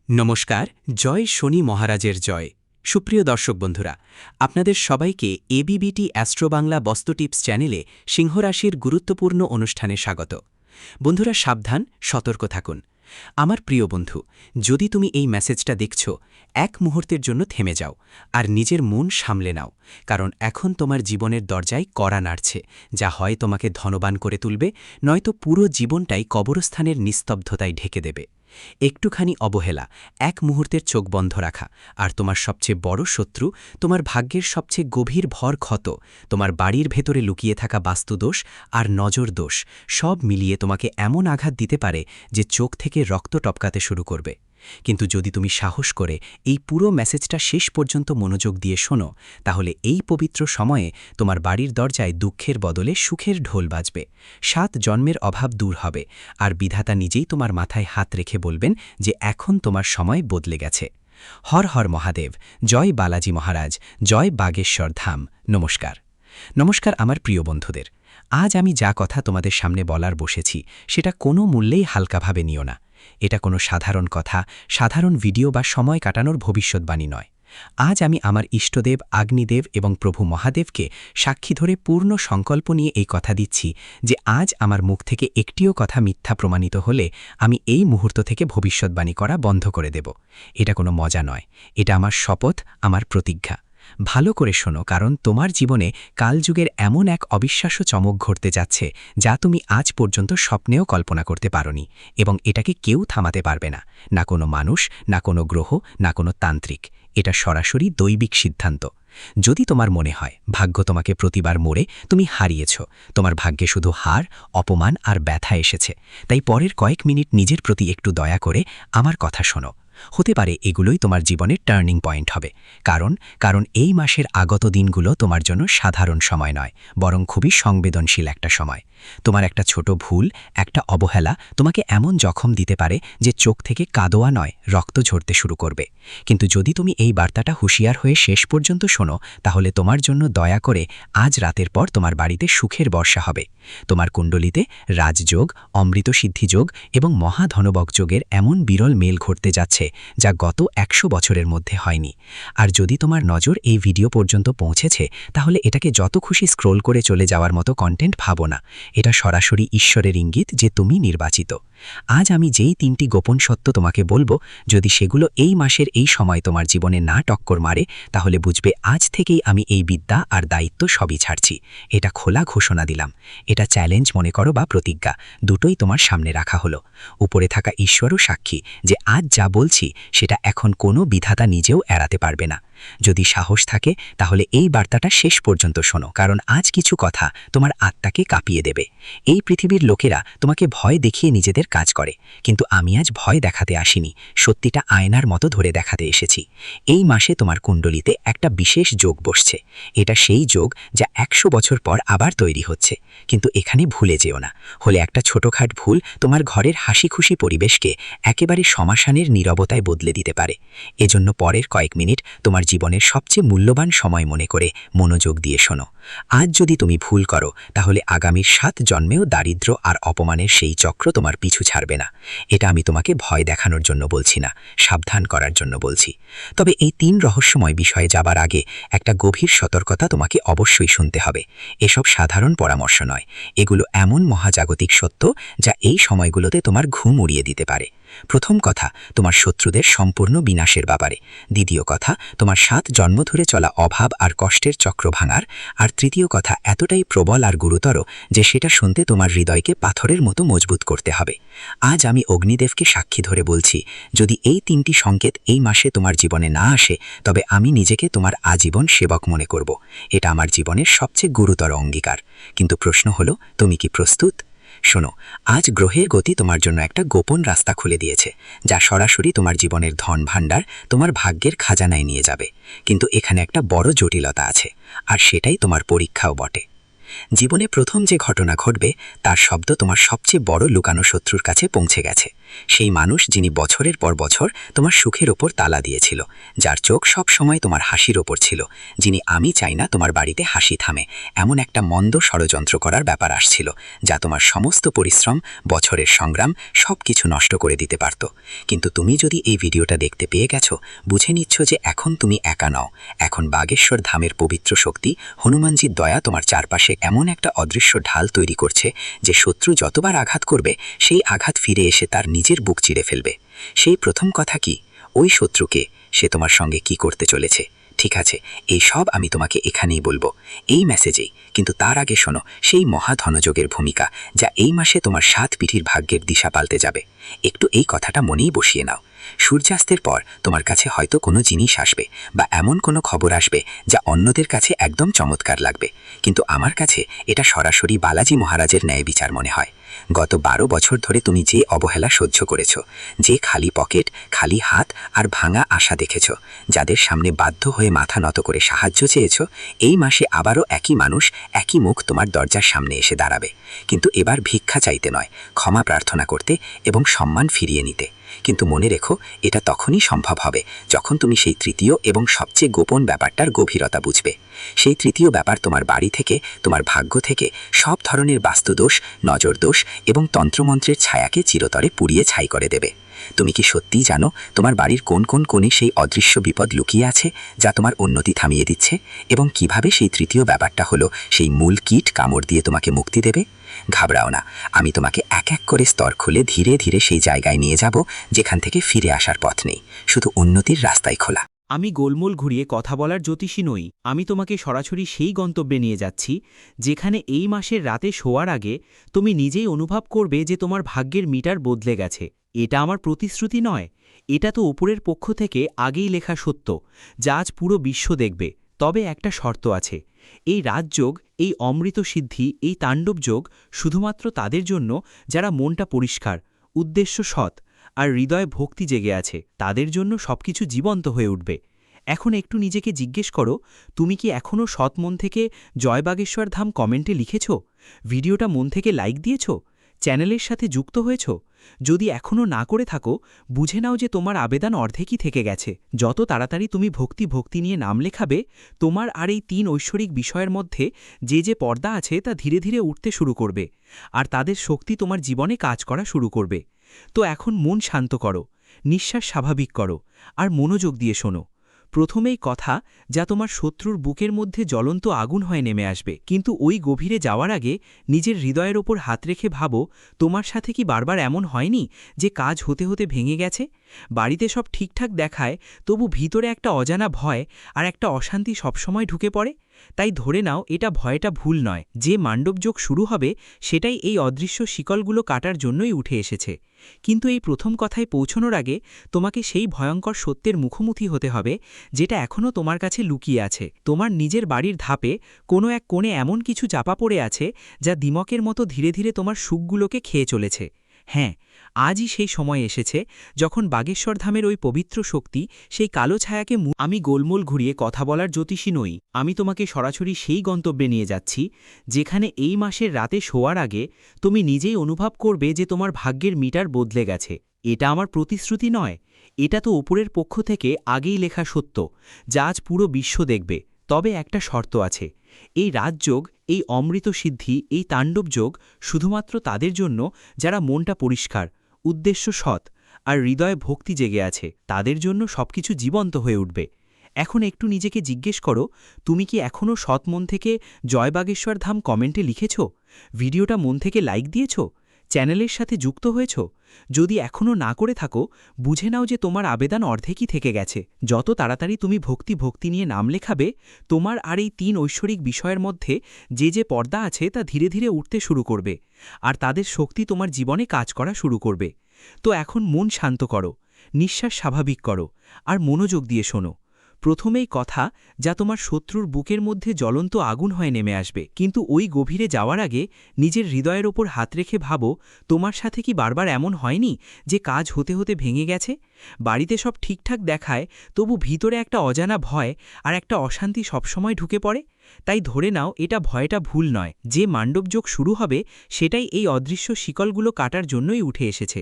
নমস্কার, জয় শনি মহারাজের জয়। সুপ্রিয় দর্শক বন্ধুরা, আপনাদের সবাইকে এবিবিটি অ্যাস্ট্রো বাংলা বস্তু টিপস চ্যানেলে সিংহরাশির গুরুত্বপূর্ণ অনুষ্ঠানে স্বাগত। বন্ধুরা সাবধান, সতর্ক থাকুন। আমার প্রিয় বন্ধু, যদি তুমি এই মেসেজটা দেখছ, এক মুহূর্তের জন্য থেমে যাও আর নিজের মন সামলে নাও, কারণ এখন তোমার জীবনের দরজায় কড়া নাড়ছে, যা হয় তোমাকে ধনবান করে তুলবে, নয়তো পুরো জীবনটাই কবরস্থানের নিস্তব্ধতায় ঢেকে দেবে। একটুখানি অবহেলা, এক মুহূর্তের চোখ বন্ধ রাখা, আর তোমার সবচেয়ে বড় শত্রু, তোমার ভাগ্যের সবচেয়ে গভীর ভর ক্ষত, তোমার বাড়ির ভেতরে লুকিয়ে থাকা বাস্তুদোষ আর নজর দোষ, সব মিলিয়ে তোমাকে এমন আঘাত দিতে পারে যে চোখ থেকে রক্ত টপকাতে শুরু করবে। কিন্তু যদি তুমি সাহস করে এই পুরো মেসেজটা শেষ পর্যন্ত মনোযোগ দিয়ে শোনো, তাহলে এই পবিত্র সময়ে তোমার বাড়ির দরজায় দুঃখের বদলে সুখের ঢোল বাজবে, 7 জন্মের অভাব দূর হবে, আর বিধাতা নিজেই তোমার মাথায় হাত রেখে বলবেন যে এখন তোমার সময় বদলে গেছে। হর হর মহাদেব, জয় বালাজি মহারাজ, জয় বাগেশ্বর ধাম। নমস্কার। নমস্কার আমার প্রিয় বন্ধুদের। আজ আমি যা কথা তোমাদের সামনে বলার বসেছি, সেটা কোনো মূল্যেই হালকাভাবে নিও না। এটা কোনো সাধারণ কথা, সাধারণ ভিডিও বা সময় কাটানোর ভবিষ্যৎবাণী নয়। আজ আমি আমার ইষ্টদেব অগ্নিদেব এবং প্রভু মহাদেবকে সাক্ষী ধরে পূর্ণ সংকল্প নিয়ে এই কথা দিচ্ছি যে আজ আমার মুখ থেকে একটিও কথা মিথ্যা প্রমাণিত হলে আমি এই মুহূর্ত থেকে ভবিষ্যৎবাণী করা বন্ধ করে দেব। এটা কোনো মজা নয়, এটা আমার শপথ, আমার প্রতিজ্ঞা। ভালো করে শোনো, কারণ তোমার জীবনে কালযুগের এমন এক অবিশ্বাস্য চমক ঘটতে যাচ্ছে যা তুমি আজ পর্যন্ত স্বপ্নেও কল্পনা করতে পারোনি, এবং এটাকে কেউ থামাতে পারবে না, না কোনো মানুষ, না কোনো গ্রহ, না কোনো তান্ত্রিক। এটা সরাসরি দৈবিক সিদ্ধান্ত। যদি তোমার মনে হয় ভাগ্য তোমাকে প্রতিবার মোড়ে, তুমি হারিয়েছ, তোমার ভাগ্যে শুধু হার, অপমান আর ব্যথা এসেছে, তাই পরের কয়েক মিনিট নিজের প্রতি একটু দয়া করে আমার কথা শোনো। হতে পারে এগুলোই তোমার জীবনের টার্নিং পয়েন্ট হবে, কারণ এই মাসের আগত দিনগুলো তোমার জন্য সাধারণ সময় নয়, বরং খুবই সংবেদনশীল একটা সময়। তোমার একটা ছোট ভুল, একটা অবহেলা তোমাকে এমন জখম দিতে পারে যে চোখ থেকে কাদোয়া নয়, রক্ত ঝরতে শুরু করবে। কিন্তু যদি তুমি এই বার্তাটা হুঁশিয়ার হয়ে শেষ পর্যন্ত শোনো, তাহলে তোমার জন্য দয়া করে আজ রাতের পর তোমার বাড়িতে সুখের বর্ষা হবে। তোমার কুণ্ডলিতে রাজযোগ, অমৃত সিদ্ধিযোগ এবং মহাধনবক যোগের এমন বিরল মেল ঘটতে যাচ্ছে যা গত 100 বছরের মধ্যে হয়নি। আর যদি তোমার নজর এই ভিডিও পর্যন্ত পৌঁছেছে, তাহলে এটাকে যত খুশি স্ক্রোল করে চলে যাওয়ার মতো কন্টেন্ট ভাবো না। এটা সরাসরি ঈশ্বরের ইঙ্গিত যে তুমি নির্বাচিত। আজ আমি যেই 3টি গোপন সত্য তোমাকে বলবো, যদি সেগুলো এই মাসের এই সময় তোমার জীবনে না টক্কর মারে, তাহলে বুঝবে আজ থেকেই আমি এই বিদ্যা আর দায়িত্ব সবই ছাড়ছি। এটা খোলা ঘোষণা দিলাম, এটা চ্যালেঞ্জ মনে করো বা প্রতিজ্ঞা, দুটোই তোমার সামনে রাখা হলো। উপরে থাকা ঈশ্বরও সাক্ষী যে আজ যা বলছি সেটা এখন কোনো বিধাতা নিজেও এড়াতে পারবে না। যদি সাহস থাকে তাহলে এই বার্তাটা শেষ পর্যন্ত শোনো, কারণ আজ কিছু কথা তোমার আত্মাকে কাঁপিয়ে দেবে। এই পৃথিবীর লোকেরা তোমাকে ভয় দেখিয়ে নিজেদের কাজ করে, কিন্তু আমি আজ ভয় দেখাতে আসিনি, সত্যিটা আয়নার মতো ধরে দেখাতে এসেছি। এই মাসে তোমার কুণ্ডলিতে একটা বিশেষ যোগ বসছে। এটা সেই যোগ যা 100 বছর পর আবার তৈরি হচ্ছে। কিন্তু এখানে ভুলে যেও না, হলে একটা ছোটখাট ভুল তোমার ঘরের হাসি খুশি পরিবেশকে একেবারে শ্মশানের নীরবতায় বদলে দিতে পারে। এজন্য পরের কয়েক মিনিট তোমার জীবনের সবচেয়ে মূল্যবান সময় মনে করে মনোযোগ দিয়ে শোনো। আজ যদি তুমি ভুল করো, তাহলে আগামীর 7 জন্মেও দারিদ্র্য আর অপমানের সেই চক্র তোমার পিছু ছাড়বে না। এটা আমি তোমাকে ভয় দেখানোর জন্য বলছি না, সাবধান করার জন্য বলছি। তবে এই 3 রহস্যময় বিষয়ে যাবার আগে একটা গভীর সতর্কতা তোমাকে অবশ্যই শুনতে হবে। এসব সাধারণ পরামর্শ নয়, এগুলো এমন মহাজাগতিক সত্য যা এই সময়গুলোতে তোমার ঘুম উড়িয়ে দিতে পারে। প্রথম কথা, তোমার শত্রুদের সম্পূর্ণ বিনাশের ব্যাপারে। দ্বিতীয় কথা, তোমার 7 জন্ম ধরে চলা অভাব আর কষ্টের চক্র ভাঙার। আর তৃতীয় কথা এতটাই প্রবল আর গুরুতর যে সেটা শুনতে তোমার হৃদয়কে পাথরের মতো মজবুত করতে হবে। আজ আমি অগ্নিদেবকে সাক্ষী ধরে বলছি, যদি এই 3টি সংকেত এই মাসে তোমার জীবনে না আসে, তবে আমি নিজেকে তোমার আজীবন সেবক মনে করব। এটা আমার জীবনের সবচেয়ে গুরুতর অঙ্গীকার। কিন্তু প্রশ্ন হলো, তুমি কি প্রস্তুত? শোনো, আজ গ্রহের গতি তোমার জন্য একটা গোপন রাস্তা খুলে দিয়েছে, যা সরাসরি তোমার জীবনের ধন ভাণ্ডার, তোমার ভাগ্যের খাজানায় নিয়ে যাবে। কিন্তু এখানে একটা বড় জটিলতা আছে, আর সেটাই তোমার পরীক্ষাও বটে। জীবনে প্রথম যে ঘটনা ঘটবে তার শব্দ তোমার সবচেয়ে বড় লুকানো শত্রুর কাছে পৌঁছে গেছে। সেই মানুষ যিনি বছরের পর বছর তোমার সুখের ওপর তালা দিয়েছিল, যার চোখ সব সময় তোমার হাসির ওপর ছিল, যিনি আমি চাই না তোমার বাড়িতে হাসি থামে এমন একটা মন্দ ষড়যন্ত্র করার ব্যাপার আসছিল, যা তোমার সমস্ত পরিশ্রম, বছরের সংগ্রাম সব কিছু নষ্ট করে দিতে পারত। কিন্তু তুমি যদি এই ভিডিওটা দেখতে পেয়ে গেছো, বুঝে নিচ্ছ যে এখন তুমি একা নও। এখন বাগেশ্বর ধামের পবিত্র শক্তি, হনুমানজির দয়া তোমার চারপাশে এমন একটা অদৃশ্য ঢাল তৈরি করছে যে শত্রু যতবার আঘাত করবে সেই আঘাত ফিরে এসে তার নিজের বুক চিরে ফেলবে। সেই প্রথম কথা কি, ওই শত্রুকে, সে তোমার সঙ্গে কি করতে চলেছে? ঠিক আছে, এই সব আমি তোমাকে এখানেই বলবো, এই মেসেজেই। কিন্তু তার আগে শোনো সেই মহাধনযোগের ভূমিকা, যা এই মাসে তোমার 7 পিঢ়ির ভাগ্যের দিশা পাল্টে যাবে। একটু এই কথাটা মনেই বসিয়ে নাও। সূর্যাস্তের পর তোমার কাছে হয়তো কোনো জিনিস আসবে বা এমন কোনো খবর আসবে যা অন্যদের কাছে একদম চমৎকার লাগবে, কিন্তু আমার কাছে এটা সরাসরি বালাজি মহারাজের ন্যায় বিচার মনে হয়। গত 12 বছর ধরে তুমি যে অবহেলা সহ্য করেছ, যে খালি পকেট, খালি হাত আর ভাঙা আশা দেখেছ, যাদের সামনে বাধ্য হয়ে মাথা নত করে সাহায্য চেয়েছ, এই মাসে আবারও একই মানুষ, একই মুখ তোমার দরজার সামনে এসে দাঁড়াবে। কিন্তু এবার ভিক্ষা চাইতে নয়, ক্ষমা প্রার্থনা করতে এবং সম্মান ফিরিয়ে নিতে। কিন্তু মনে রেখো, এটা তখনই সম্ভব হবে যখন তুমি সেই তৃতীয় এবং সবচেয়ে গোপন ব্যাপারটার গভীরতা বুঝবে। সেই তৃতীয় ব্যাপার তোমার বাড়ি থেকে, তোমার ভাগ্য থেকে সব ধরনের বাস্তুদোষ, নজরদোষ এবং তন্ত্রমন্ত্রের ছায়াকে চিরতরে পুড়িয়ে ছাই করে দেবে। তুমি কি সত্যিই জানো তোমার বাড়ির কোন কোন কোণে সেই অদৃশ্য বিপদ লুকিয়ে আছে, যা তোমার উন্নতি থামিয়ে দিচ্ছে? এবং কিভাবে সেই তৃতীয় ব্যাপারটা হলো সেই মূল কীট কামড় দিয়ে তোমাকে মুক্তি দেবে? ঘাবড়াও না, আমি তোমাকে এক এক করে স্তর খুলে ধীরে ধীরে সেই জায়গায় নিয়ে যাব যেখান থেকে ফিরে আসার পথ নেই, শুধু উন্নতির রাস্তাই খোলা। আমি গোলমোল ঘুরিয়ে কথা বলার জ্যোতিষী নই। আমি তোমাকে সরাসরি সেই গন্তব্যে নিয়ে যাচ্ছি যেখানে এই মাসের রাতে শোয়ার আগে তুমি নিজেই অনুভব করবে যে তোমার ভাগ্যের মিটার বদলে গেছে। এটা আমার প্রতিশ্রুতি নয়, এটা তো উপরের পক্ষ থেকে আগেই লেখা সত্য, যা আজ পুরো বিশ্ব দেখবে। তবে একটা শর্ত আছে। এই রাজযোগ, এই অমৃত সিদ্ধি, এই তাণ্ডবযোগ শুধুমাত্র তাদের জন্য যারা মনটা পরিষ্কার, উদ্দেশ্য সৎ আর হৃদয়ে ভক্তি জেগে আছে। তাদের জন্য সবকিছু জীবন্ত হয়ে উঠবে। এখন একটু নিজেকে জিজ্ঞেস করো, তুমি কি এখনও সৎ মন থেকে জয় বাগেশ্বর ধাম কমেন্টে লিখেছ? ভিডিওটা মন থেকে লাইক দিয়েছ? চ্যানেলের সাথে যুক্ত হয়েছ? যদি এখনও না করে থাকো, বুঝে নাও যে তোমার আবেদন অর্ধেকই থেকে গেছে। যত তাড়াতাড়ি তুমি ভক্তি নিয়ে নাম লেখাবে, তোমার আর এই 3 ঐশ্বরিক বিষয়ের মধ্যে যে পর্দা আছে তা ধীরে ধীরে উঠতে শুরু করবে, আর তাদের শক্তি তোমার জীবনে কাজ করা শুরু করবে। তো এখন মন শান্ত করো, নিঃশ্বাস স্বাভাবিক করো, আর মনোযোগ দিয়ে শোনো। প্রথমেই কথা, যা তোমার শত্রুর বুকের মধ্যে জ্বলন্ত আগুন হয়ে নেমে আসবে। কিন্তু ওই গভীরে যাওয়ার আগে নিজের হৃদয়ের ওপর হাত রেখে ভাবো, তোমার সাথে কি বারবার এমন হয়নি যে কাজ হতে হতে ভেঙে গেছে? বাড়িতে সব ঠিকঠাক দেখায়, তবু ভিতরে একটা অজানা ভয় আর একটা অশান্তি সবসময় ঢুকে পড়ে। তাই ধরে নাও এটা ভয়টা ভুল নয়। যে মাণ্ডবযোগ শুরু হবে সেটাই এই অদৃশ্য শিকলগুলো কাটার জন্যই উঠে এসেছে। কিন্তু এই প্রথম কথায় পৌঁছনোর আগে তোমাকে সেই ভয়ঙ্কর সত্যের মুখোমুখি হতে হবে, যেটা এখনও তোমার কাছে লুকিয়ে আছে। তোমার নিজের বাড়ির ধাপে কোনো এক কোণে এমন কিছু চাপা পড়ে আছে, যা দিমকের মতো ধীরে ধীরে তোমার সুখগুলোকে খেয়ে চলেছে। হ্যাঁ, আজই সেই সময় এসেছে যখন বাগেশ্বর ধামের ওই পবিত্র শক্তি সেই কালো ছায়াকে আমি গোলমোল ঘুরিয়ে কথা বলার জ্যোতিষী নই। আমি তোমাকে সরাসরি সেই গন্তব্যে নিয়ে যাচ্ছি যেখানে এই মাসের রাতে শোয়ার আগে তুমি নিজেই অনুভব করবে যে তোমার ভাগ্যের মিটার বদলে গেছে। এটা আমার প্রতিশ্রুতি নয়, এটা তো উপরের পক্ষ থেকে আগেই লেখা সত্য, যা আজ পুরো বিশ্ব দেখবে। তবে একটা শর্ত আছে। এই রাজযোগ, এই অমৃত সিদ্ধি, এই তাণ্ডবযোগ শুধুমাত্র তাদের জন্য যারা মনটা পরিষ্কার, উদ্দেশ্য সৎ আর হৃদয়ে ভক্তি জেগে আছে। তাদের জন্য সবকিছু জীবন্ত হয়ে উঠবে। এখন একটু নিজেকে জিজ্ঞেস করো, তুমি কি এখনও সৎ মন থেকে জয় বাগেশ্বর ধাম কমেন্টে লিখেছ? ভিডিওটা মন থেকে লাইক দিয়েছ? চ্যানেলের সাথে যুক্ত হয়েছ? যদি এখনও না করে থাকো, বুঝে নাও যে তোমার আবেদন অর্ধেকই থেকে গেছে। যত তাড়াতাড়ি তুমি ভক্তি নিয়ে নাম লেখাবে, তোমার আর এই 3 ঐশ্বরিক বিষয়ের মধ্যে যে পর্দা আছে তা ধীরে ধীরে উঠতে শুরু করবে, আর তাদের শক্তি তোমার জীবনে কাজ করা শুরু করবে। তো এখন মন শান্ত করো, নিঃশ্বাস স্বাভাবিক করো, আর মনোযোগ দিয়ে শোনো। প্রথমেই কথা, যা তোমার শত্রুর বুকের মধ্যে জ্বলন্ত আগুন হয়ে নেমে আসবে। কিন্তু ওই গভীরে যাওয়ার আগে নিজের হৃদয়ের ওপর হাত রেখে ভাবো, তোমার সাথে কি বারবার এমন হয়নি যে কাজ হতে হতে ভেঙে গেছে? বাড়িতে সব ঠিকঠাক দেখায়, তবু ভিতরে একটা অজানা ভয় আর একটা অশান্তি সবসময় ঢুকে পড়ে। তাই ধরে নাও এটা ভয়টা ভুল নয়, যে মান্ডবযোগ শুরু হবে সেটাই এই অদৃশ্য শিকলগুলো কাটার জন্যই উঠে এসেছে।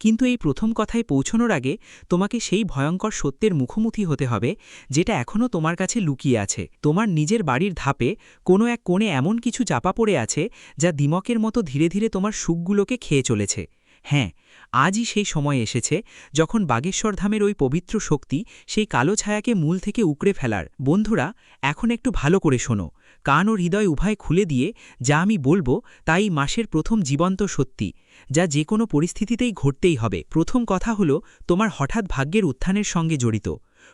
কিন্তু এই প্রথম কথায় পৌঁছনোর আগে তোমাকে সেই ভয়ঙ্কর সত্যের মুখোমুখি হতে হবে যেটা এখনও তোমার কাছে লুকিয়ে আছে। তোমার নিজের বাড়ির ধাপে কোনো এক কোণে এমন কিছু চাপা পড়ে আছে যা দিমকের মতো ধীরে ধীরে তোমার সুখগুলোকে খেয়ে চলেছে। হ্যাঁ, আজই সেই সময় এসেছে যখন বাগেশ্বর ধামের ওই পবিত্র শক্তি সেই কালো ছায়াকে মূল থেকে উকড়ে ফেলার। বন্ধুরা, এখন একটু ভালো করে শোনো, কান ও হৃদয় উভয় খুলে দিয়ে যা আমি বলবো তাই মাসের প্রথম জীবন্ত সত্যি, যা যে কোনো পরিস্থিতিতেই ঘটতেই হবে। প্রথম কথা হলো তোমার হঠাৎ ভাগ্যের উত্থানের সঙ্গে জড়িত।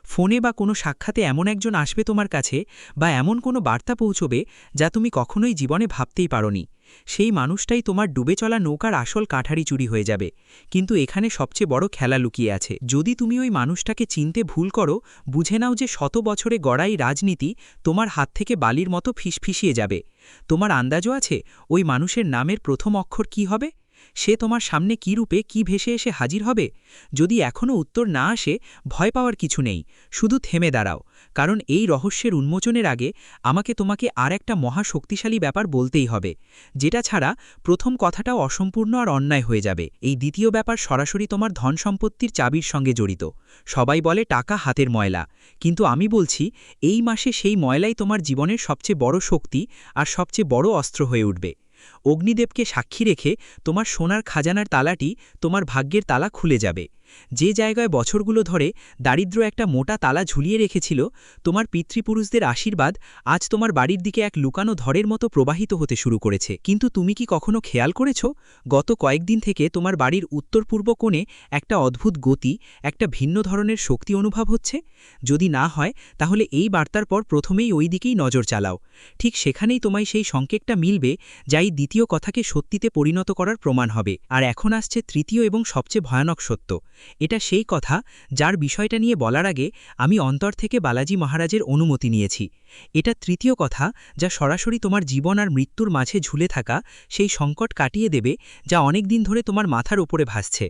ফোনে বা কোনো সাক্ষাতে এমন একজন আসবে তোমার কাছে, বা এমন কোনো বার্তা পৌঁছবে যা তুমি কখনোই জীবনে ভাবতেই পারোনি। সেই মানুষটাই তোমার ডুবে চলা নৌকার আসল কাঠারি চুরি হয়ে যাবে। কিন্তু এখানে সবচেয়ে বড় খেলা লুকিয়ে আছে। যদি তুমি ওই মানুষটাকে চিনতে ভুল করো, বুঝে নাও যে শত বছরে গড়াই রাজনীতি তোমার হাত থেকে বালির মতো ফিসফিসিয়ে যাবে। তোমার আন্দাজও আছে ওই মানুষের নামের প্রথম অক্ষর কি হবে? সে তোমার সামনে কী রূপে কী ভেসে এসে হাজির হবে? যদি এখনও উত্তর না আসে, ভয় পাওয়ার কিছু নেই, শুধু থেমে দাঁড়াও। কারণ এই রহস্যের উন্মোচনের আগে আমাকে তোমাকে আর একটা মহাশক্তিশালী ব্যাপার বলতেই হবে, যেটা ছাড়া প্রথম কথাটাও অসম্পূর্ণ আর অন্যায় হয়ে যাবে। এই দ্বিতীয় ব্যাপার সরাসরি তোমার ধন সম্পত্তির চাবির সঙ্গে জড়িত। সবাই বলে টাকা হাতের ময়লা, কিন্তু আমি বলছি এই মাসে সেই ময়লাই তোমার জীবনের সবচেয়ে বড় শক্তি আর সবচেয়ে বড় অস্ত্র হয়ে উঠবে। অগ্নিদেবকে সাক্ষী রেখে তোমার সোনার খাজানার তালাটি তোমার ভাগ্যের তালা খুলে যাবে। যে জায়গায় বছরগুলো ধরে দারিদ্র্য একটা মোটা তালা ঝুলিয়ে রেখেছিল, তোমার পিতৃপুরুষদের আশীর্বাদ আজ তোমার বাড়ির দিকে এক লুকানো ধরের মতো প্রবাহিত হতে শুরু করেছে। কিন্তু তুমি কি কখনো খেয়াল করেছ, গত কয়েকদিন থেকে তোমার বাড়ির উত্তর পূর্ব কোণে একটা অদ্ভুত গতি, একটা ভিন্ন ধরনের শক্তি অনুভব হচ্ছে? যদি না হয়, তাহলে এই বার্তার পর প্রথমেই ওই দিকেই নজর চালাও। ঠিক সেখানেই তোমায় সেই সংকেতটা মিলবে, যাই দ্বিতীয় কথাকে সত্যিতে পরিণত করার প্রমাণ হবে। আর এখন আসছে তৃতীয় এবং সবচেয়ে ভয়ানক সত্য। এটা সেই কথা যার বিষয়টা নিয়ে বলার আগে আমি অন্তর থেকে বালাজি মহারাজের অনুমতি নিয়েছি। এটা তৃতীয় কথা যা সরাসরি তোমার জীবন আর মৃত্যুর মাঝে ঝুলে থাকা সেই সংকট কাটিয়ে দেবে, যা অনেক দিন ধরে তোমার মাথার ওপরে ভাসছে।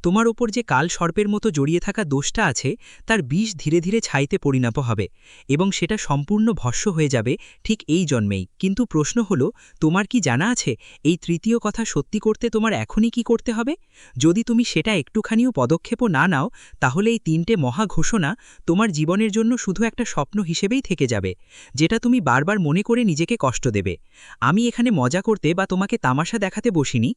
তোমার ওপর যে কাল সর্পের মতো জড়িয়ে থাকা দোষটা আছে, তার বিষ ধীরে ধীরে ছাইতে পরিণত হবে এবং সেটা সম্পূর্ণ ভস্ম হয়ে যাবে ঠিক এই জন্মেই। কিন্তু প্রশ্ন হলো, তোমার কি জানা আছে এই তৃতীয় কথা সত্যি করতে তোমার এখনই কি করতে হবে? যদি তুমি সেটা একটুখানিও পদক্ষেপও না নাও, তাহলে এই তিনটে মহা ঘোষণা তোমার জীবনের জন্য শুধু একটা স্বপ্ন হিসেবেই থেকে যাবে, যেটা তুমি বারবার মনে করে নিজেকে কষ্ট দেবে। আমি এখানে মজা করতে বা তোমাকে তামাশা দেখাতে বসিনি,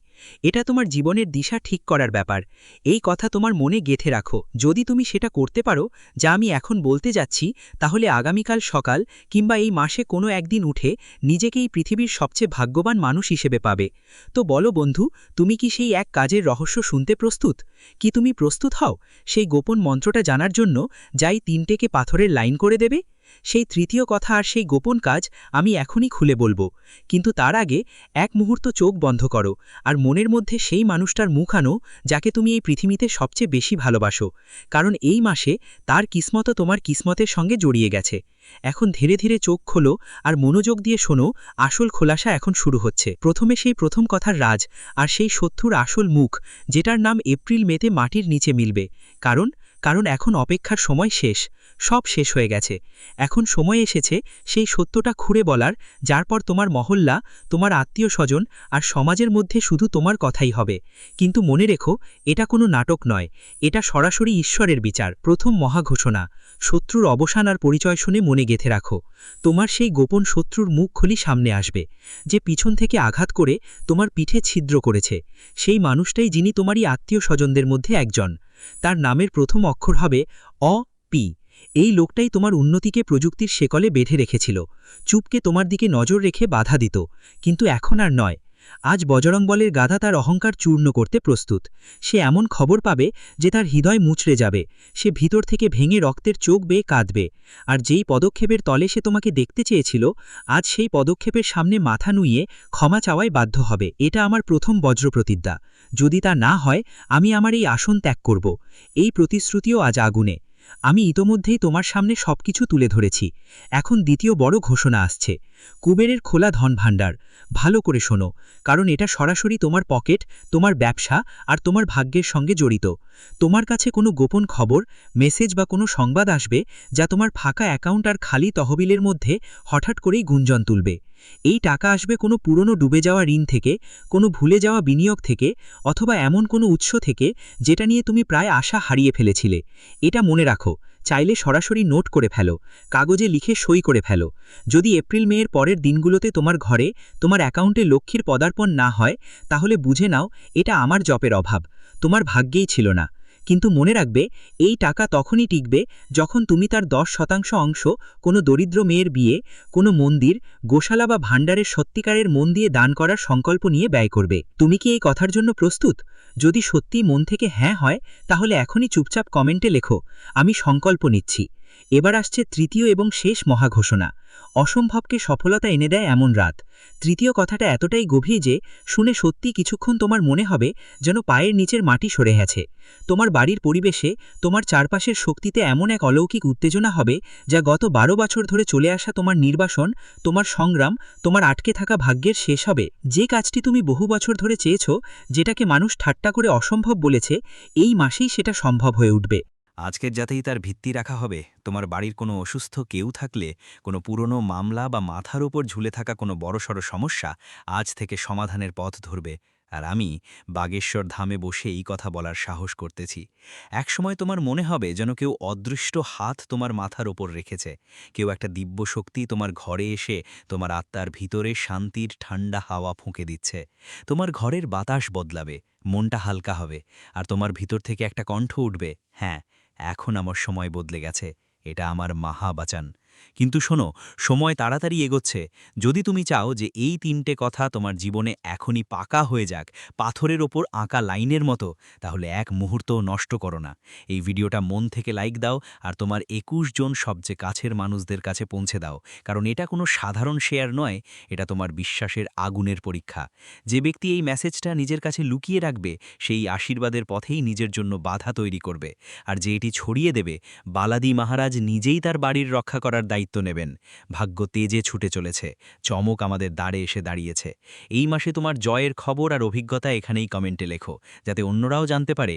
এটা তোমার জীবনের দিশা ঠিক করার ব্যাপার। এই কথা তোমার মনে গেঁথে রাখো। যদি তুমি সেটা করতে পারো যা আমি এখন বলতে যাচ্ছি, তাহলে আগামীকাল সকাল কিংবা এই মাসে কোনো একদিন উঠে নিজেকে এই পৃথিবীর সবচেয়ে ভাগ্যবান মানুষ হিসেবে পাবে। তো বলো বন্ধু, তুমি কি সেই এক কাজের রহস্য শুনতে প্রস্তুত? কি তুমি প্রস্তুত হও সেই গোপন মন্ত্রটা জানার জন্য, যাই তিনটেকে পাথরের লাইন করে দেবে? সেই তৃতীয় কথা আর সেই গোপন কাজ আমি এখনই খুলে বলবো, কিন্তু তার আগে এক মুহূর্ত চোখ বন্ধ করো আর মনের মধ্যে সেই মানুষটার মুখ আনো যাকে তুমি এই পৃথিবীতে সবচেয়ে বেশি ভালোবাসো। কারণ এই মাসে তার কিসমতও তোমার কিসমতের সঙ্গে জড়িয়ে গেছে। এখন ধীরে ধীরে চোখ খোলো আর মনোযোগ দিয়ে শোনো, আসল খোলাসা এখন শুরু হচ্ছে। প্রথমে সেই প্রথম কথার রাজ আর সেই শত্রুর আসল মুখ, যেটার নাম এপ্রিল মেতে মাটির নিচে মিলবে। কারণ এখন অপেক্ষার সময় শেষ, সব শেষ হয়ে গেছে। এখন সময় এসেছে সেই সত্যটা খুঁড়ে বলার, যার পর তোমার মহল্লা, তোমার আত্মীয় স্বজন আর সমাজের মধ্যে শুধু তোমার কথাই হবে। কিন্তু মনে রেখো, এটা কোনো নাটক নয়, এটা সরাসরি ঈশ্বরের বিচার। প্রথম মহাঘোষণা, শত্রুর অবসান আর পরিচয় শুনে মনে গেঁথে রাখো। তোমার সেই গোপন শত্রুর মুখখলি সামনে আসবে, যে পিছন থেকে আঘাত করে তোমার পিঠে ছিদ্র করেছে। সেই মানুষটাই যিনি তোমারই আত্মীয় স্বজনদের মধ্যে একজন। তার নামের প্রথম অক্ষর হবে অ-পি। এই লোকটাই তোমার উন্নতিকে প্রযুক্তির শেকলে বেঁধে রেখেছিল, চুপকে তোমার দিকে নজর রেখে বাধা দিত। কিন্তু এখন আর নয়। আজ বজরং বলের গাধা তার অহংকার চূর্ণ করতে প্রস্তুত। সে এমন খবর পাবে যে তার হৃদয় মুচড়ে যাবে, সে ভিতর থেকে ভেঙে রক্তের চোখ বেয়ে কাঁদবে। আর যেই পদক্ষেপের তলে সে তোমাকে দেখতে চেয়েছিল, আজ সেই পদক্ষেপের সামনে মাথা নুইয়ে ক্ষমা চাওয়ায় বাধ্য হবে। এটা আমার প্রথম বজ্র প্রতিজ্ঞা। যদি তা না হয়, আমি আমার এই আসন ত্যাগ করব। এই প্রতিশ্রুতিও আজ আগুনে। আমি ইতোমধ্যেই তোমার সামনে সবকিছু তুলে ধরেছি। এখন দ্বিতীয় বড় ঘোষণা আসছে, কুবেরের খোলা ধনভাণ্ডার। ভালো করে শোনো, কারণ এটা সরাসরি তোমার পকেট, তোমার ব্যবসা আর তোমার ভাগ্যের সঙ্গে জড়িত। তোমার কাছে কোনো গোপন খবর, মেসেজ বা কোনো সংবাদ আসবে যা তোমার ফাঁকা অ্যাকাউন্ট আর খালি তহবিলের মধ্যে হঠাৎ করেই গুঞ্জন তুলবে। এই টাকা আসবে কোনো পুরনো ডুবে যাওয়া ঋণ থেকে, কোনো ভুলে যাওয়া বিনিয়োগ থেকে, অথবা এমন কোনো উৎস থেকে যেটা নিয়ে তুমি প্রায় আশা হারিয়ে ফেলেছিলে। এটা মনে রাখো, চাইলে সরাসরি নোট করে ফেলো, কাগজে লিখে সই করে ফেলো। যদি এপ্রিল মেয়ের পরের দিনগুলোতে তোমার ঘরে, তোমার অ্যাকাউন্টে লক্ষ্মীর পদার্পণ না হয়, তাহলে বুঝে নাও এটা আমার জপের অভাব, তোমার ভাগ্যেই ছিল না। কিন্তু মনে রাখবে, এই টাকা তখনই টিকবে যখন তুমি তার 10% অংশ কোনো দরিদ্র মেয়ের বিয়ে, কোনো মন্দির, গোশালা বা ভাণ্ডারের সত্যিকারের মন দিয়ে দান করার সংকল্প নিয়ে ব্যয় করবে। তুমি কি এই কথার জন্য প্রস্তুত? যদি সত্যি মন থেকে হ্যাঁ হয়, তাহলে এখনই চুপচাপ কমেন্টে লেখো, আমি সংকল্প নিচ্ছি। এবার আসছে তৃতীয় এবং শেষ মহাঘোষণা। অসম্ভবকে সফলতা এনে দেয় এমন রাত। তৃতীয় কথাটা এতটাই গভীর যে শুনে সত্যি কিছুক্ষণ তোমার মনে হবে যেন পায়ের নিচের মাটি সরে গেছে। তোমার বাড়ির পরিবেশে, তোমার চারপাশের শক্তিতে এমন এক অলৌকিক উত্তেজনা হবে যা গত 12 বছর ধরে চলে আসা তোমার নির্বাসন, তোমার সংগ্রাম, তোমার আটকে থাকা ভাগ্যের শেষ হবে। যে কাজটি তুমি বহু বছর ধরে চেয়েছো, যেটাকে মানুষ ঠাট্টা করে অসম্ভব বলেছে, এই মাসেই সেটা সম্ভব হয়ে উঠবে। আজকের যাতেই তার ভিত্তি রাখা হবে, তোমার বাড়ির কোনো অসুস্থ কেউ থাকলে, কোনো পুরনো মামলা বা মাথার উপর ঝুলে থাকা কোনো বড়সড় সমস্যা আজ থেকে সমাধানের পথ ধরবে। আর আমি বাগেশ্বর ধামে বসে এই কথা বলার সাহস করতেছি। একসময় তোমার মনে হবে যেন কেউ অদৃষ্ট হাত তোমার মাথার ওপর রেখেছে, কেউ একটা দিব্য শক্তি তোমার ঘরে এসে তোমার আত্মার ভিতরে শান্তির ঠান্ডা হাওয়া ফুঁকে দিচ্ছে। তোমার ঘরের বাতাস বদলাবে, মনটা হালকা হবে, আর তোমার ভিতর থেকে একটা কণ্ঠ উঠবে, হ্যাঁ, এখন আমার সময় বদলে গেছে, এটা আমার মহাবাচান। কিন্তু শোনো, সময় তাড়াতাড়ি এগোচ্ছে। যদি তুমি চাও যে এই 3টে কথা তোমার জীবনে এখনই পাকা হয়ে যাক, পাথরের ওপর আঁকা লাইনের মতো, তাহলে এক মুহূর্তও নষ্ট করো না। এই ভিডিওটা মন থেকে লাইক দাও আর তোমার 21 জন সবচেয়ে কাছের মানুষদের কাছে পৌঁছে দাও, কারণ এটা কোনো সাধারণ শেয়ার নয়, এটা তোমার বিশ্বাসের আগুনের পরীক্ষা। যে ব্যক্তি এই মেসেজটা নিজের কাছে লুকিয়ে রাখবে, সেই আশীর্বাদের পথেই নিজের জন্য বাধা তৈরি করবে। আর যে এটি ছড়িয়ে দেবে, বালাদি মহারাজ নিজেই তার বাড়ির রক্ষা করার দায়িত্ব নেবেন। ভাগ্য তেজে ছুটে চলেছে, চমক আমাদের দ্বারে এসে দাঁড়িয়েছে। এই মাসে তোমার জয়ের খবর আর অভিজ্ঞতা এখানেই কমেন্টে লেখো, যাতে অন্যরাও জানতে পারে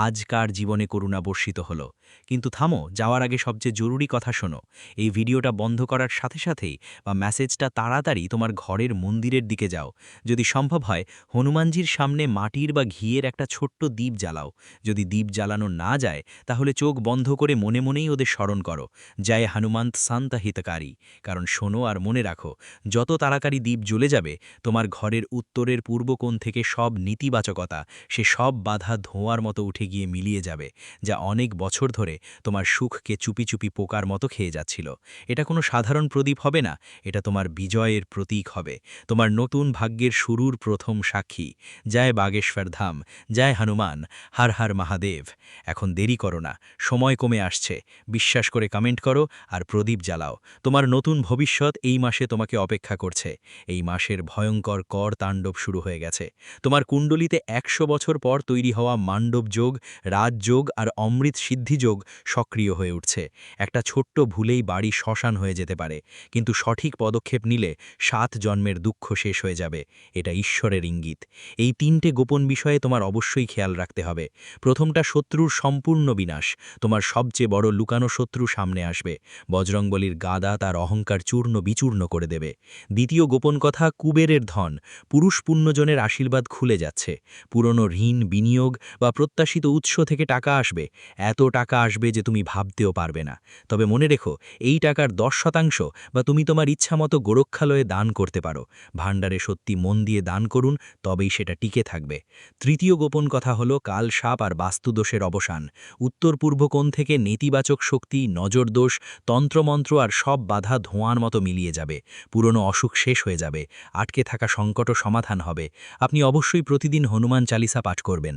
আজ কার জীবনে করুণা বর্ষিত হলো। কিন্তু থামো, যাওয়ার আগে সবচেয়ে জরুরি কথা শোনো। এই ভিডিওটা বন্ধ করার সাথে সাথেই বা মেসেজটা তাড়াতাড়ি তোমার ঘরের মন্দিরের দিকে যাও। যদি সম্ভব হয়, হনুমানজির সামনে মাটির বা ঘিয়ের একটা ছোট্ট দ্বীপ জ্বালাও। যদি দ্বীপ জ্বালানো না যায়, তাহলে চোখ বন্ধ করে মনে মনেই ওদের স্মরণ করো, জয় হনুমন্ত সন্ত হিতকারী। কারণ শোনো আর মনে রাখো, যত তাড়াতাড়ি দ্বীপ জ্বলে যাবে, তোমার ঘরের উত্তরের পূর্ব কোণ থেকে সব নীতিবাচকতা, সে সব বাধা ধোঁয়ার মতো উঠে গিয়ে মিলিয়ে যাবে, যা অনেক বছর ধরে তোমার সুখকে চুপি চুপি পোকার মতো খেয়ে যাচ্ছিল। এটা কোনো সাধারণ প্রদীপ হবে না, এটা তোমার বিজয়ের প্রতীক হবে, তোমার নতুন ভাগ্যের শুরুর প্রথম সাক্ষী। জয় বাগেশ্বর ধাম, জয় হনুমান, হর হর মহাদেব। এখন দেরি করো না, সময় কমে আসছে। বিশ্বাস করে কমেন্ট করো আর প্রদীপ জ্বালাও। তোমার নতুন ভবিষ্যৎ এই মাসে তোমাকে অপেক্ষা করছে। এই মাসের ভয়ঙ্কর কর তাণ্ডব শুরু হয়ে গেছে। তোমার কুণ্ডলিতে 100 বছর পর তৈরি হওয়া মান্ডব যোগ, রাজযোগ আর অমৃত সিদ্ধি যোগ সক্রিয় হয়ে উঠছে। একটা ছোট্ট ভুলেই বাড়ি শ্মশান হয়ে যেতে পারে, কিন্তু সঠিক পদক্ষেপ নিলে 7 জন্মের দুঃখ শেষ হয়ে যাবে। এটা ঈশ্বরের ইঙ্গিত। এই 3টে গোপন বিষয়ে তোমার অবশ্যই খেয়াল রাখতে হবে। প্রথমটা, শত্রুর সম্পূর্ণ বিনাশ। তোমার সবচেয়ে বড় লুকানো শত্রু সামনে আসবে, বজরংবলীর গাদা তার অহংকার চূর্ণ বিচূর্ণ করে দেবে। দ্বিতীয় গোপন কথা, কুবেরের ধন, পুরুষ পুণ্যজনের আশীর্বাদ খুলে যাচ্ছে। পুরনো ঋণ, বিনিয়োগ বা প্রত্যাশিত উৎস থেকে টাকা আসবে, এত টাকা আসবে যে তুমি ভাবতেও পারবে না। তবে মনে রেখো, এই টাকার 10% বা তুমি তোমার ইচ্ছামতো গোরক্ষালয়ে দান করতে পারো। ভাণ্ডারে সত্যি মন দিয়ে দান করুন, তবেই সেটা টিকে থাকবে। তৃতীয় গোপন কথা হলো কাল সাপ আর বাস্তুদোষের অবসান। উত্তর পূর্ব কোণ থেকে নেতিবাচক শক্তি, নজরদোষ, তন্ত্রমন্ত্র আর সব বাধা ধোঁয়ার মতো মিলিয়ে যাবে। পুরনো অসুখ শেষ হয়ে যাবে, আটকে থাকা সংকটও সমাধান হবে। আপনি অবশ্যই প্রতিদিন হনুমান চালিসা পাঠ করবেন।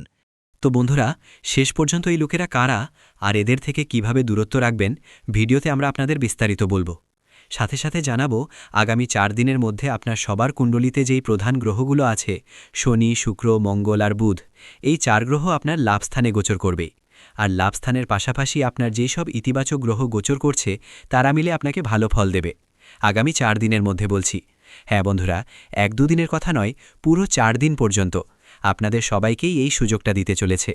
তো বন্ধুরা, শেষ পর্যন্ত এই লোকেরা কারা আর এদের থেকে কিভাবে দূরত্ব রাখবেন, ভিডিওতে আমরা আপনাদের বিস্তারিত বলবো। সাথে সাথে জানাবো, আগামী 4 দিনের মধ্যে আপনার সবার কুণ্ডলিতে যেই প্রধান গ্রহগুলো আছে, শনি, শুক্র, মঙ্গল আর বুধ, এই 4 গ্রহ আপনার লাভস্থানে গোচর করবে। আর লাভস্থানের পাশাপাশি আপনার যেসব ইতিবাচক গ্রহ গোচর করছে তারা মিলে আপনাকে ভালো ফল দেবে। আগামী 4 দিনের মধ্যে বলছি। হ্যাঁ বন্ধুরা, 1-2 দিনের কথা নয়, পুরো 4 দিন পর্যন্ত আপনাদের সবাইকেই এই সুযোগটা দিতে চলেছে।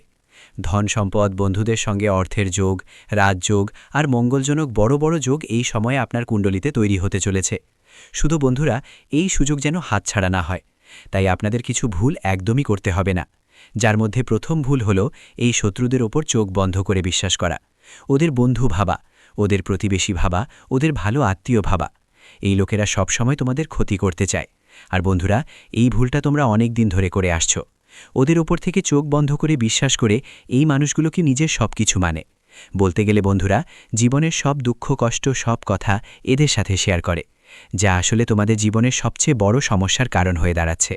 ধন সম্পদ, বন্ধুদের সঙ্গে অর্থের যোগ, রাজযোগ আর মঙ্গলজনক বড় বড় যোগ এই সময়ে আপনার কুণ্ডলিতে তৈরি হতে চলেছে। শুধু বন্ধুরা, এই সুযোগ যেন হাতছাড়া না হয়, তাই আপনাদের কিছু ভুল একদমই করতে হবে না। যার মধ্যে প্রথম ভুল হলো এই শত্রুদের ওপর চোখ বন্ধ করে বিশ্বাস করা, ওদের বন্ধু ভাবা, ওদের প্রতিবেশী ভাবা, ওদের ভালো আত্মীয় ভাবা। এই লোকেরা সবসময় তোমাদের ক্ষতি করতে চায়। আর বন্ধুরা, এই ভুলটা তোমরা অনেক দিন ধরে করে আসছো। ওদের ওপর থেকে চোখ বন্ধ করে বিশ্বাস করে এই মানুষগুলোকে নিজের সব কিছু মানে। বলতে গেলে বন্ধুরা, জীবনের সব দুঃখ কষ্ট সব কথা এদের সাথে শেয়ার করে, যা আসলে তোমাদের জীবনের সবচেয়ে বড় সমস্যার কারণ হয়ে দাঁড়াচ্ছে।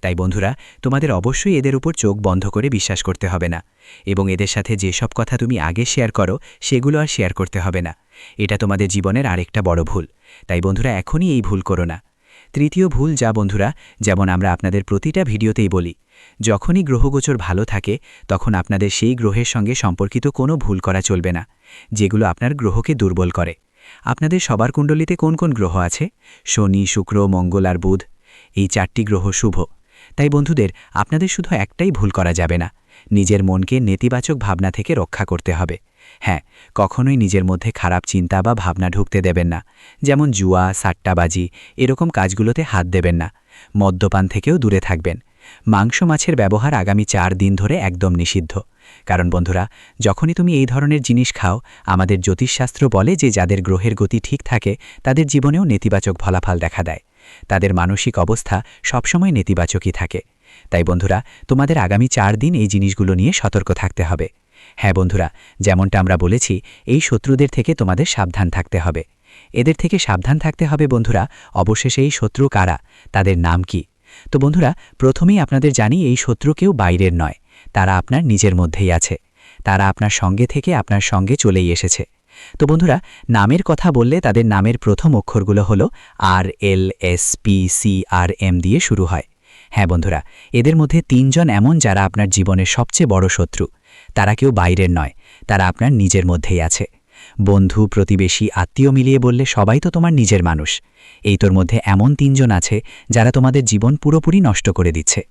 তাই বন্ধুরা, তোমাদের অবশ্যই এদের উপর চোখ বন্ধ করে বিশ্বাস করতে হবে না, এবং এদের সাথে যেসব কথা তুমি আগে শেয়ার করো সেগুলো আর শেয়ার করতে হবে না। এটা তোমাদের জীবনের আরেকটা বড় ভুল। তাই বন্ধুরা, এখনই এই ভুল করো না। তৃতীয় ভুল, যা বন্ধুরা, যেমন আমরা আপনাদের প্রতিটা ভিডিওতেই বলি, যখনই গ্রহগোচর ভালো থাকে তখন আপনাদের সেই গ্রহের সঙ্গে সম্পর্কিত কোনো ভুল করা চলবে না, যেগুলো আপনার গ্রহকে দুর্বল করে। আপনাদের সবার কুণ্ডলিতে কোন কোন গ্রহ আছে? শনি, শুক্র, মঙ্গল আর বুধ। এই 4টি গ্রহ শুভ। তাই বন্ধুদের, আপনাদের শুধু একটাই ভুল করা যাবে না, নিজের মনকে নেতিবাচক ভাবনা থেকে রক্ষা করতে হবে। হ্যাঁ, কখনোই নিজের মধ্যে খারাপ চিন্তা বা ভাবনা ঢুকতে দেবেন না, যেমন জুয়া, সাট্টাবাজি, এরকম কাজগুলোতে হাত দেবেন না। মদ্যপান থেকেও দূরে থাকবেন। মাংস মাছের ব্যবহার আগামী 4 দিন ধরে একদম নিষিদ্ধ। কারণ বন্ধুরা, যখনই তুমি এই ধরনের জিনিস খাও, আমাদের জ্যোতিষশাস্ত্র বলে যে যাদের গ্রহের গতি ঠিক থাকে তাদের জীবনেও নেতিবাচক ফলাফল দেখা দেয়, তাদের মানসিক অবস্থা সবসময় নেতিবাচকই থাকে। তাই বন্ধুরা, তোমাদের আগামী 4 দিন এই জিনিসগুলো নিয়ে সতর্ক থাকতে হবে। হ্যাঁ বন্ধুরা, যেমনটা আমরা বলেছি, এই শত্রুদের থেকে তোমাদের সাবধান থাকতে হবে। এদের থেকে সাবধান থাকতে হবে বন্ধুরা। অবশেষে এই শত্রু কারা, তাদের নাম কি? তো বন্ধুরা, প্রথমেই আপনাদের জানি, এই শত্রু কেউ বাইরের নয়, তারা আপনার নিজের মধ্যেই আছে। তারা আপনার সঙ্গে থেকে আপনার সঙ্গে চলেই এসেছে। তো বন্ধুরা, নামের কথা বললে তাদের নামের প্রথম অক্ষরগুলো হলো RLSPCRM দিয়ে শুরু হয়। হ্যাঁ বন্ধুরা, এদের মধ্যে 3 জন এমন যারা আপনার জীবনের সবচেয়ে বড় শত্রু। তারা কেউ বাইরের নয়, তারা আপনার নিজের মধ্যেই আছে। বন্ধু, প্রতিবেশী, আত্মীয় মিলিয়ে বললে সবাই তো তোমার নিজের মানুষ। এই তোর মধ্যে এমন 3 জন আছে যারা তোমাদের জীবন পুরোপুরি নষ্ট করে দিচ্ছে।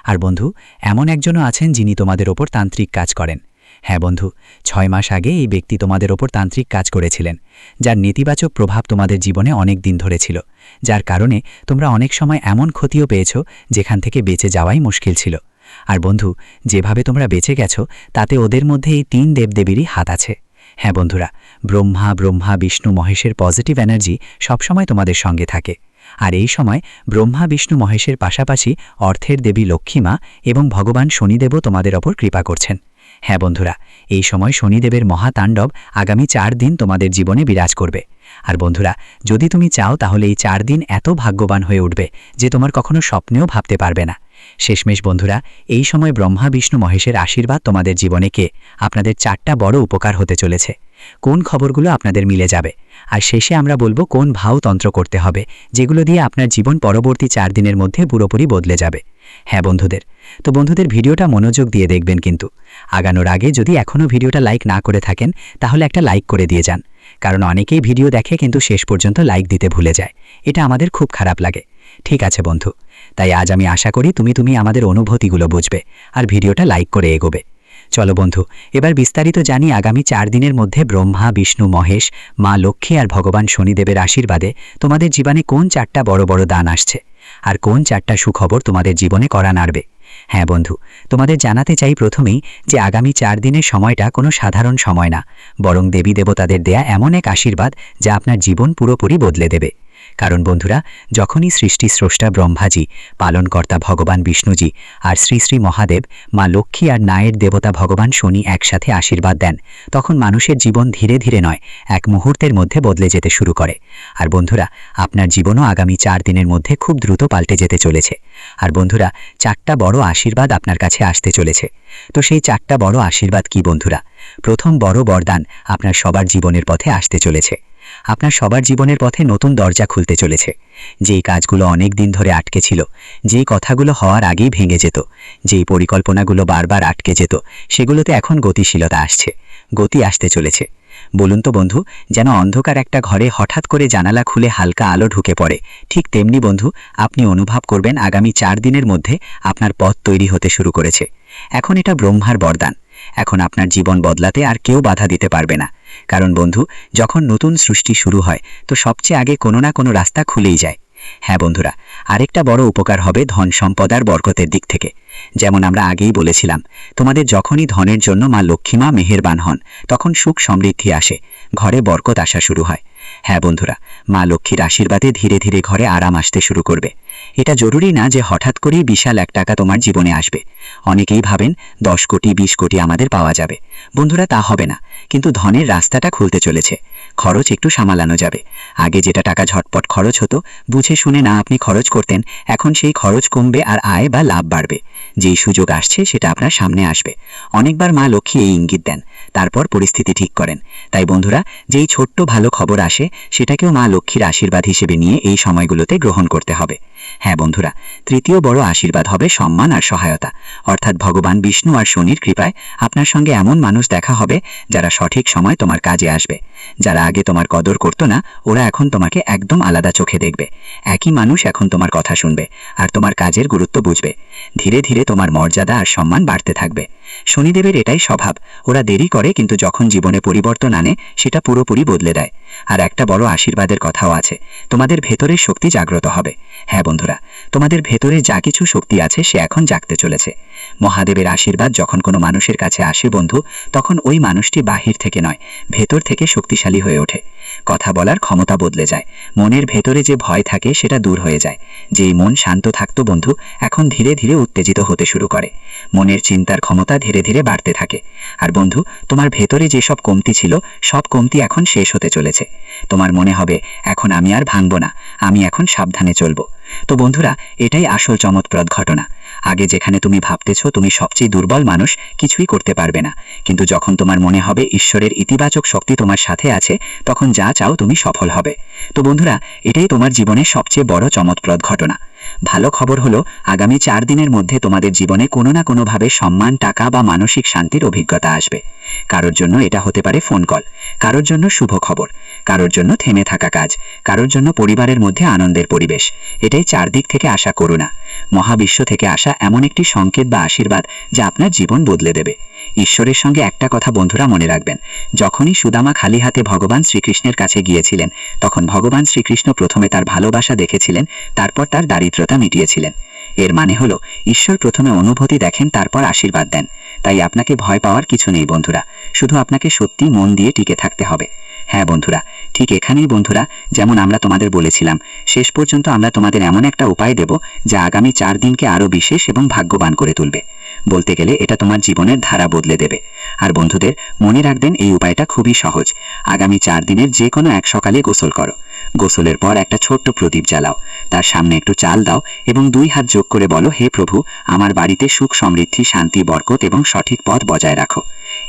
আর বন্ধু, এমন একজনও আছেন যিনি তোমাদের ওপর তান্ত্রিক কাজ করেন। হ্যাঁ বন্ধু, 6 মাস আগে এই ব্যক্তি তোমাদের ওপর তান্ত্রিক কাজ করেছিলেন, যার নেতিবাচক প্রভাব তোমাদের জীবনে অনেক দিন ধরে ছিল, যার কারণে তোমরা অনেক সময় এমন ক্ষতিও পেয়েছ যেখান থেকে বেঁচে যাওয়াই মুশকিল ছিল। আর বন্ধু, যেভাবে তোমরা বেঁচে গেছো তাতে ওদের মধ্যে এই 3 দেবদেবীরই হাত আছে। হ্যাঁ বন্ধুরা, ব্রহ্মা, বিষ্ণু, মহেশের পজিটিভ এনার্জি সবসময় তোমাদের সঙ্গে থাকে। আর এই সময় ব্রহ্মা, বিষ্ণু, মহেশের পাশাপাশি অর্থের দেবী লক্ষ্মীমা এবং ভগবান শনিদেবও তোমাদের ওপর কৃপা করছেন। হ্যাঁ বন্ধুরা, এই সময় শনিদেবের মহাতাণ্ডব আগামী 4 দিন তোমাদের জীবনে বিরাজ করবে। আর বন্ধুরা, যদি তুমি চাও তাহলে এই 4 দিন এত ভাগ্যবান হয়ে উঠবে যে তোমার কখনো স্বপ্নেও ভাবতে পারবে না। শেষমেশ বন্ধুরা, এই সময় ব্রহ্মা, বিষ্ণু, মহেশের আশীর্বাদ তোমাদের জীবনে আপনাদের 4টা বড় উপকার হতে চলেছে। কোন খবরগুলো আপনাদের মিলে যাবে, আর শেষে আমরা বলবো কোন ভাওতন্ত্র করতে হবে, যেগুলো দিয়ে আপনার জীবন পরবর্তী 4 দিনের মধ্যে পুরোপুরি বদলে যাবে। হ্যাঁ বন্ধুদের, ভিডিওটা মনোযোগ দিয়ে দেখবেন, কিন্তু আগানোর আগে যদি এখনও ভিডিওটা লাইক না করে থাকেন তাহলে একটা লাইক করে দিয়ে যান, কারণ অনেকেই ভিডিও দেখে কিন্তু শেষ পর্যন্ত লাইক দিতে ভুলে যায়। এটা আমাদের খুব খারাপ লাগে। ঠিক আছে বন্ধু, তাই আজ আমি আশা করি তুমি আমাদের অনুভূতিগুলো বুঝবে আর ভিডিওটা লাইক করে এগোবে। চলো বন্ধু, এবার বিস্তারিত জানি আগামী 4 দিনের মধ্যে ব্রহ্মা, বিষ্ণু, মহেশ, মা লক্ষ্মী আর ভগবান শনিদেবের আশীর্বাদে তোমাদের জীবনে কোন 4টা বড় বড় দান আসছে, আর কোন 4টা সুখবর তোমাদের জীবনে করা নাড়বে। হ্যাঁ বন্ধু, তোমাদের জানাতে চাই প্রথমেই যে আগামী 4 দিনের সময়টা কোনো সাধারণ সময় না, বরং দেবী দেবতাদের দেয়া এমন এক আশীর্বাদ যা আপনার জীবন পুরোপুরি বদলে দেবে। কারণ বন্ধুরা, যখনই সৃষ্টি স্রষ্টা ব্রহ্মাজি, পালনকর্তা ভগবান বিষ্ণুজি আর শ্রী শ্রী মহাদেব, মা লক্ষ্মী আর নায়ের দেবতা ভগবান শনি একসাথে আশীর্বাদ দেন, তখন মানুষের জীবন ধীরে ধীরে নয়, এক মুহূর্তের মধ্যে বদলে যেতে শুরু করে। আর বন্ধুরা, আপনার জীবনও আগামী 4 দিনের মধ্যে খুব দ্রুত পাল্টে যেতে চলেছে। আর বন্ধুরা, 4টা বড় আশীর্বাদ আপনার কাছে আসতে চলেছে। তো সেই 4টা বড় আশীর্বাদ কি বন্ধুরা? প্রথম বড় বরদান আপনার সবার জীবনের পথে আসতে চলেছে। আপনার সবার জীবনের পথে নতুন দরজা খুলতে চলেছে। যেই কাজগুলো অনেক দিন ধরে আটকে ছিল, যেই কথাগুলো হওয়ার আগেই ভেঙে যেত, যেই পরিকল্পনাগুলো বারবার আটকে যেত, সেগুলোতে এখন গতিশীলতা আসছে, গতি আসতে চলেছে। বলুন তো বন্ধু, যেন অন্ধকার একটা ঘরে হঠাৎ করে জানালা খুলে হালকা আলো ঢুকে পড়ে, ঠিক তেমনি বন্ধু আপনি অনুভব করবেন আগামী 4 দিনের মধ্যে আপনার পথ তৈরি হতে শুরু করেছে। এখন এটা ব্রহ্মার বরদান। এখন আপনার জীবন বদলাতে আর কেউ বাধা দিতে পারবে না। কারণ বন্ধু, যখন নতুন সৃষ্টি শুরু হয় তো সবচেয়ে আগে কোনো না কোনো রাস্তা খুলেই যায়। হ্যাঁ বন্ধুরা, আরেকটা বড় উপকার হবে ধন সম্পদ আর বরকতের দিক থেকে। যেমন আমরা আগেই বলেছিলাম, তোমাদের যখনই ধনের জন্য মা লক্ষ্মীমা মেহেরবান হন, তখন সুখ সমৃদ্ধি আসে, ঘরে বরকত আসা শুরু হয়। হ্যাঁ বন্ধুরা, মা লক্ষ্মীর আশীর্বাদে ধীরে ধীরে ঘরে আরাম আসতে শুরু করবে। এটা জরুরি না যে হঠাৎ করেই বিশাল 1 টাকা তোমার জীবনে আসবে। অনেকেই ভাবেন 10 কোটি 20 কোটি আমাদের পাওয়া যাবে। বন্ধুরা, তা হবে না, কিন্তু ধনের রাস্তাটা খুলতে চলেছে। খরচ একটু সামলানো যাবে। আগে যেটা টাকা ঝটপট খরচ হতো, বুঝে শুনে না আপনি খরচ করতেন, এখন সেই খরচ কমবে আর আয় বা লাভ বাড়বে। যেই সুযোগ আসছে সেটা আপনার সামনে আসবে। অনেকবার মা লক্ষ্মী এই ইঙ্গিত দেন, তারপর পরিস্থিতি ঠিক করেন। তাই বন্ধুরা, যেই ছোট্ট ভালো খবর আসে সেটাকেও মা লক্ষ্মীর আশীর্বাদ হিসেবে নিয়ে এই সময়গুলোতে গ্রহণ করতে হবে। হ্যাঁ বন্ধুরা, তৃতীয় বড় আশীর্বাদ হবে সম্মান আর সহায়তা। অর্থাৎ ভগবান বিষ্ণু আর শনির কৃপায় আপনার সঙ্গে এমন মানুষ দেখা হবে যারা সঠিক সময় তোমার কাজে আসবে। যারা আগে তোমার কদর করতো না, ওরা এখন তোমাকে একদম আলাদা চোখে দেখবে। একই মানুষ এখন তোমার কথা শুনবে আর তোমার কাজের গুরুত্ব বুঝবে। ধীরে ধীরে তোমার মর্যাদা আর সম্মান বাড়তে থাকবে। শনিদেবের এটাই স্বভাব, ওরা দেরি করে কিন্তু যখন জীবনে পরিবর্তন আনে সেটা পুরোপুরি বদলে দেয়। আর একটা বড় আশীর্বাদের কথাও আছে, তোমাদের ভেতরের শক্তি জাগ্রত হবে। হ্যাঁ বন্ধুরা, তোমাদের ভেতরে যা কিছু শক্তি আছে সে এখন জাগতে চলেছে। মহাদেবের আশীর্বাদ যখন কোনো মানুষের কাছে আসে বন্ধু, তখন ওই মানুষটি বাহির থেকে নয়, ভেতর থেকে শক্তিশালী হয়ে ওঠে। কথা বলার ক্ষমতা বদলে যায়, মনের ভেতরে যে ভয় থাকে সেটা দূর হয়ে যায়। যেই মন শান্ত থাকতো বন্ধু, এখন ধীরে ধীরে উত্তেজিত হতে শুরু করে। মনের চিন্তার ক্ষমতা ধীরে ধীরে বাড়তে থাকে। আর বন্ধু, তোমার ভেতরে যেসব কমতি ছিল, সব কমতি এখন শেষ হতে চলেছে। তোমার মনে হবে এখন আমি আর ভাঙব না, আমি এখন সাবধানে চলব। তো বন্ধুরা, এটাই আসল চমৎপ্রদ ঘটনা। আগে যেখানে তুমি ভাবতেছ তুমি সবচেয়ে দুর্বল মানুষ, কিছুই করতে পারবে না, কিন্তু যখন তোমার মনে হবে ঈশ্বরের ইতিবাচক শক্তি তোমার সাথে আছে, তখন যা চাও তুমি সফল হবে। তো বন্ধুরা, এটাই তোমার জীবনের সবচেয়ে বড় চমৎপ্রদ ঘটনা। ভালো খবর হলো, আগামী 4 দিনের মধ্যে তোমাদের জীবনে কোনো না কোনোভাবে সম্মান, টাকা বা মানসিক শান্তির অভিজ্ঞতা আসবে। কারোর জন্য এটা হতে পারে ফোন কল, কারোর জন্য শুভ খবর, কারোর জন্য থেমে থাকা কাজ, কারোর জন্য পরিবারের মধ্যে আনন্দের পরিবেশ। এটাই চারদিক থেকে আসা করুণা, মহাবিশ্ব থেকে আসা এমন একটি সংকেত বা আশীর্বাদ যা আপনার জীবন বদলে দেবে। ঈশ্বরের সঙ্গে একটা কথা বন্ধুরা মনে রাখবেন, যখনই সুদামা খালি হাতে ভগবান শ্রীকৃষ্ণের কাছে গিয়েছিলেন, তখন ভগবান শ্রীকৃষ্ণ প্রথমে তার ভালোবাসা দেখেছিলেন, তারপর তার দারিদ্রতা মিটিয়েছিলেন। এর মানে হলো, ঈশ্বর প্রথমে অনুভূতি দেখেন, তারপর আশীর্বাদ দেন। তাই আপনাকে ভয় পাওয়ার কিছু নেই বন্ধুরা, শুধু আপনাকে সত্যি মন দিয়ে টিকে থাকতে হবে। হ্যাঁ বন্ধুরা, ঠিক এখানেই বন্ধুরা, যেমন আমরা তোমাদের বলেছিলাম, শেষ পর্যন্ত আমরা তোমাদের এমন একটা উপায় দেব যা আগামী 4 দিনকে আরও বিশেষ এবং ভাগ্যবান করে তুলবে। বলতে গেলে এটা তোমার জীবনের ধারা বদলে দেবে। আর বন্ধুদের মনে রাখবেন, এই উপায়টা খুবই সহজ। আগামী 4 দিনের যে কোনো এক সকালে গোসল করো। গোসলের পর একটা ছোট্ট প্রদীপ জ্বালাও, তার সামনে একটু চাল দাও এবং 2 হাত যোগ করে বলো, হে প্রভু, আমার বাড়িতে সুখ সমৃদ্ধি, শান্তি, বরকত এবং সঠিক পথ বজায় রাখো।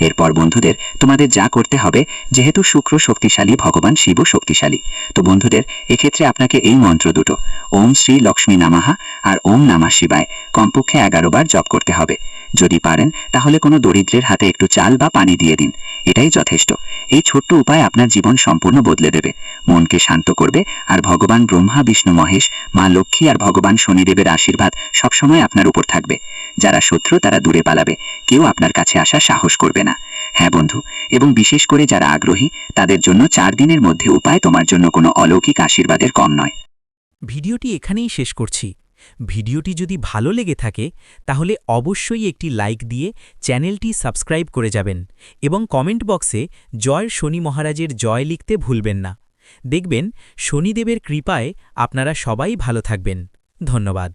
এরপর বন্ধুদের তোমাদের যা করতে হবে, যেহেতু শুক্র শক্তিশালী, ভগবান শিবও শক্তিশালী, তো বন্ধুদের এক্ষেত্রে আপনাকে এই মন্ত্র দুটো, ওম শ্রী লক্ষ্মী নামাহা আর ওম নমঃ শিবায়, কমপক্ষে 11 বার জপ করতে হবে। যদি পারেন তাহলে কোনো দরিদ্রের হাতে একটু চাল বা পানি দিয়ে দিন, এটাই যথেষ্ট। এই ছোট্ট উপায় আপনার জীবন সম্পূর্ণ বদলে দেবে, মনকে শান্ত করবে। আর ভগবান ব্রহ্মা, বিষ্ণু মহেশ, মা লক্ষ্মী আর ভগবান শনিদেবের আশীর্বাদ সবসময় আপনার উপর থাকবে। যারা শত্রু তারা দূরে পালাবে, কেউ আপনার কাছে আসার সাহস করবে না। হ্যাঁ বন্ধু, এবং বিশেষ করে যারা আগ্রহী তাদের জন্য 4 দিনের মধ্যে উপায় তোমার জন্য কোনো অলৌকিক আশীর্বাদের কম নয়। ভিডিওটি এখানেই শেষ করছি। ভিডিওটি যদি ভালো লেগে থাকে তাহলে অবশ্যই একটি লাইক দিয়ে চ্যানেলটি সাবস্ক্রাইব করে যাবেন এবং কমেন্ট বক্সে জয় শনি মহারাজের জয় লিখতে ভুলবেন না। দেখবেন শনিদেবের কৃপায় আপনারা সবাই ভালো থাকবেন। ধন্যবাদ।